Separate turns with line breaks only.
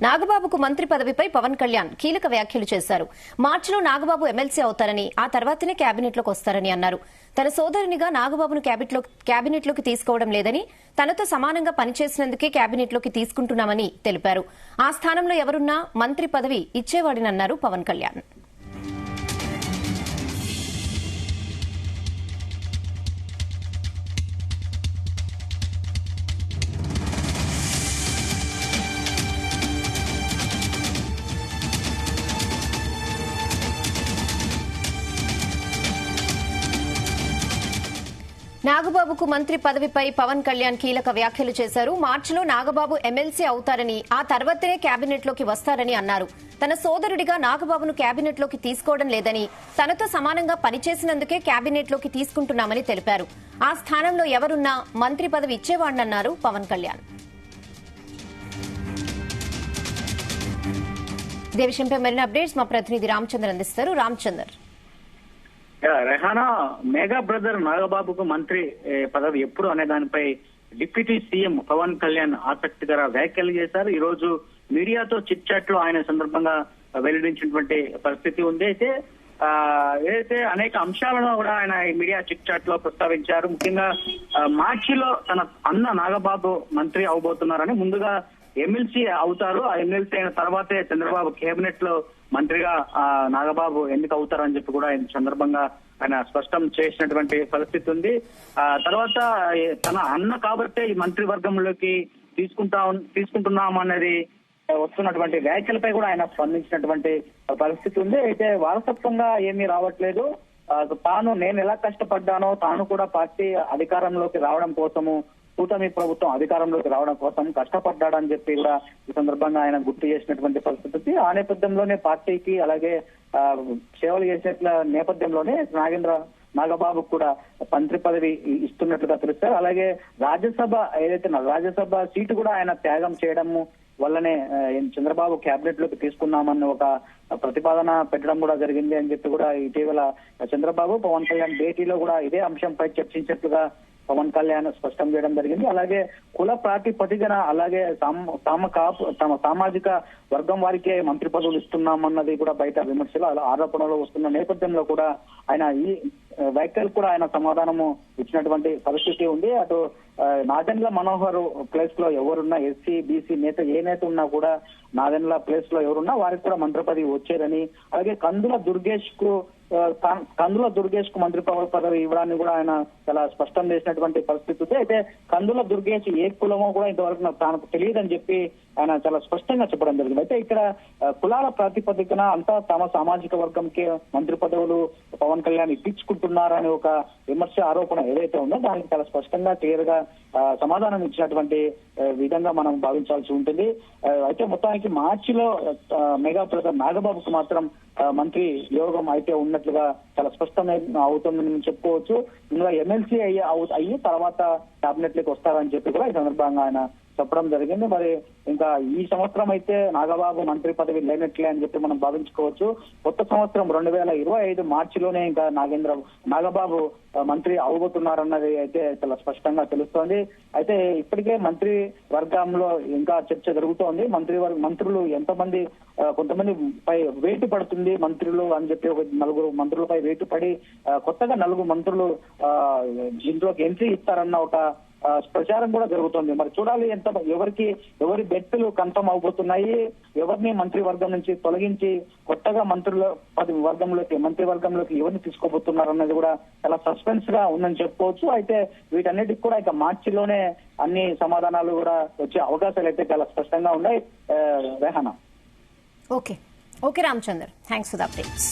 నాగబాబుకు మంత్రి పదవిపై పవన్ కళ్యాణ్ కీలక వ్యాఖ్యలు చేశారు. మార్చిలో నాగబాబు ఎమ్మెల్సీ అవుతారని, ఆ తర్వాతనే కేబినెట్లోకి వస్తారని అన్నారు. తన సోదరునిగా నాగబాబును కేబినెట్లోకి తీసుకోవడం లేదని, తనతో సమానంగా పనిచేసినందుకే కేబినెట్లోకి తీసుకుంటున్నామని తెలిపారు. ఆ స్థానంలో ఎవరున్నా మంత్రి పదవి ఇచ్చేవాడినన్నారు పవన్ కళ్యాణ్. నాగబాబుకు మంత్రి పదవిపై పవన్ కళ్యాణ్ కీలక వ్యాఖ్యలు చేశారు. మార్చిలో నాగబాబు ఎమ్మెల్సీ అవుతారని, ఆ తర్వాతనే కేబినెట్లోకి వస్తారని అన్నారు. తన సోదరుడిగా నాగబాబును కేబినెట్లోకి తీసుకోవడం లేదని, తనతో సమానంగా పనిచేసినందుకే కేబినెట్లోకి తీసుకుంటున్నామని తెలిపారు. ఆ స్థానంలో ఎవరున్నా మంత్రి పదవి ఇచ్చేవాడినన్నారు పవన్ కళ్యాణ్. ఇదే విషయంపై మరిన్ని అప్డేట్స్ మా ప్రతినిధి రామచంద్ర అందిస్తారు. రామచంద్ర,
రెహానా, మెగా బ్రదర్ నాగబాబుకు మంత్రి పదవి ఎప్పుడు అనే దానిపై డిప్యూటీ సీఎం పవన్ కళ్యాణ్ ఆసక్తికర వ్యాఖ్యలు చేశారు. ఈ రోజు మీడియాతో చిట్ చాట్ లో ఆయన సందర్భంగా వెల్లడించినటువంటి పరిస్థితి ఉంది. అయితే ఏదైతే అనేక అంశాలను కూడా ఆయన ఈ మీడియా చిట్ చాట్ లో ప్రస్తావించారు. ముఖ్యంగా మార్చిలో తన అన్న నాగబాబు మంత్రి అవబోతున్నారని, ముందుగా ఎమ్మెల్సీ అవుతారు, ఆ ఎమ్మెల్సీ అయిన తర్వాతే చంద్రబాబు కేబినెట్ లో మంత్రిగా నాగబాబు ఎన్నిక అవుతారని చెప్పి కూడా ఈ సందర్భంగా ఆయన స్పష్టం చేసినటువంటి పరిస్థితి ఉంది. తర్వాత తన అన్న కాబట్టే ఈ మంత్రివర్గంలోకి తీసుకుంటున్నామన్నది వస్తున్నటువంటి వ్యాఖ్యలపై కూడా ఆయన స్పందించినటువంటి పరిస్థితి ఉంది. అయితే వారసత్వంగా ఏమీ రావట్లేదు, నేను ఎలా కష్టపడ్డానో తాను కూడా పార్టీ అధికారంలోకి రావడం కోసము, కూటమి ప్రభుత్వం అధికారంలోకి రావడం కోసం కష్టపడ్డాడని చెప్పి కూడా ఈ సందర్భంగా ఆయన గుర్తు చేసినటువంటి పరిస్థితి. ఆ నేపథ్యంలోనే పార్టీకి అలాగే సేవలు చేసేట్ల నేపథ్యంలోనే నాగబాబు కూడా మంత్రి పదవి ఇస్తున్నట్లుగా తెలుస్తారు. అలాగే రాజ్యసభ సీటు కూడా ఆయన త్యాగం చేయడము వల్లనే చంద్రబాబు కేబినెట్ లోకి తీసుకున్నామన్న ఒక ప్రతిపాదన పెట్టడం కూడా జరిగింది అని చెప్పి కూడా ఇటీవల చంద్రబాబు పవన్ కళ్యాణ్ భేటీలో కూడా ఇదే అంశంపై చర్చించినట్లుగా పవన్ కళ్యాణ్ స్పష్టం చేయడం జరిగింది. అలాగే కుల ప్రాతిపదికన అలాగే తమ సామాజిక వర్గం వారికే మంత్రి పదవులు ఇస్తున్నామన్నది కూడా బయట విమర్శలు ఆరోపణలు వస్తున్న నేపథ్యంలో కూడా ఆయన ఈ వ్యాఖ్యలు కూడా ఆయన సమాధానము ఇచ్చినటువంటి పరిస్థితి ఉంది. అటు నాదెండ్ల మనోహర్ ప్లేస్ లో ఎవరున్నా, ఎస్సీ బీసీ నేత ఏ నేత ఉన్నా కూడా నాదెండ్ల ప్లేస్ లో ఎవరున్నా వారికి కూడా మంత్రి పదవి వచ్చేదని, అలాగే కందుల దుర్గేష్ కు మంత్రి పదవి ఇవ్వడాన్ని కూడా ఆయన చాలా స్పష్టం చేసినటువంటి పరిస్థితి ఉంది. అయితే కందుల దుర్గేష్ ఏ కులమో కూడా ఇంతవరకు తనకు తెలియదని చెప్పి ఆయన చాలా స్పష్టంగా చెప్పడం జరిగింది. అయితే ఇక్కడ కులాల ప్రాతిపదికన అంతా తమ సామాజిక వర్గంకే మంత్రి పదవులు పవన్ కళ్యాణ్ ఇప్పించుకుంటున్నారని ఒక విమర్శ ఆరోపణ ఏదైతే ఉందో దానికి చాలా స్పష్టంగా క్లియర్ గా సమాధానం ఇచ్చినటువంటి విధంగా మనం భావించాల్సి ఉంటుంది. అయితే మొత్తానికి మార్చిలో మెగా బ్రదర్ నాగబాబుకు మాత్రం మంత్రి యోగం అయితే ఉన్నట్లుగా చాలా స్పష్టమైన అవుతుందని చెప్పుకోవచ్చు. ఇంకా ఎమ్మెల్సీ అయ్యి తర్వాత కేబినెట్ లోకి వస్తారని చెప్పి కూడా ఈ సందర్భంగా ఆయన చెప్పడం జరిగింది. మరి ఇంకా ఈ సంవత్సరం అయితే నాగబాబు మంత్రి పదవి లేనట్లే అని చెప్పి మనం భావించుకోవచ్చు. కొత్త సంవత్సరం 2025 మార్చిలోనే ఇంకా నాగబాబు మంత్రి అవబోతున్నారన్నది అయితే చాలా స్పష్టంగా తెలుస్తోంది. అయితే ఇప్పటికే మంత్రి వర్గంలో ఇంకా చర్చ జరుగుతోంది. మంత్రులు ఎంతమంది, కొంతమంది పై వేటు పడుతుంది మంత్రులు అని చెప్పి ఒక 4 మంత్రులపై వేటు పడి కొత్తగా 4 మంత్రులు దీంట్లోకి ఎంట్రీ ఇస్తారన్న ఒక ప్రచారం కూడా జరుగుతుంది. మరి చూడాలి ఎవరి బెట్టులు కన్ఫర్మ్ అవబోతున్నాయి, ఎవరిని మంత్రివర్గం నుంచి తొలగించి కొత్తగా మంత్రివర్గంలోకి ఎవరిని తీసుకోబోతున్నారు అన్నది కూడా చాలా సస్పెన్స్ గా ఉందని చెప్పుకోవచ్చు. అయితే వీటన్నిటికి కూడా ఇక మార్చిలోనే అన్ని సమాధానాలు కూడా వచ్చే అవకాశాలు అయితే చాలా స్పష్టంగా ఉన్నాయి. Rehana.
Okay Ramachandra, thanks for the updates.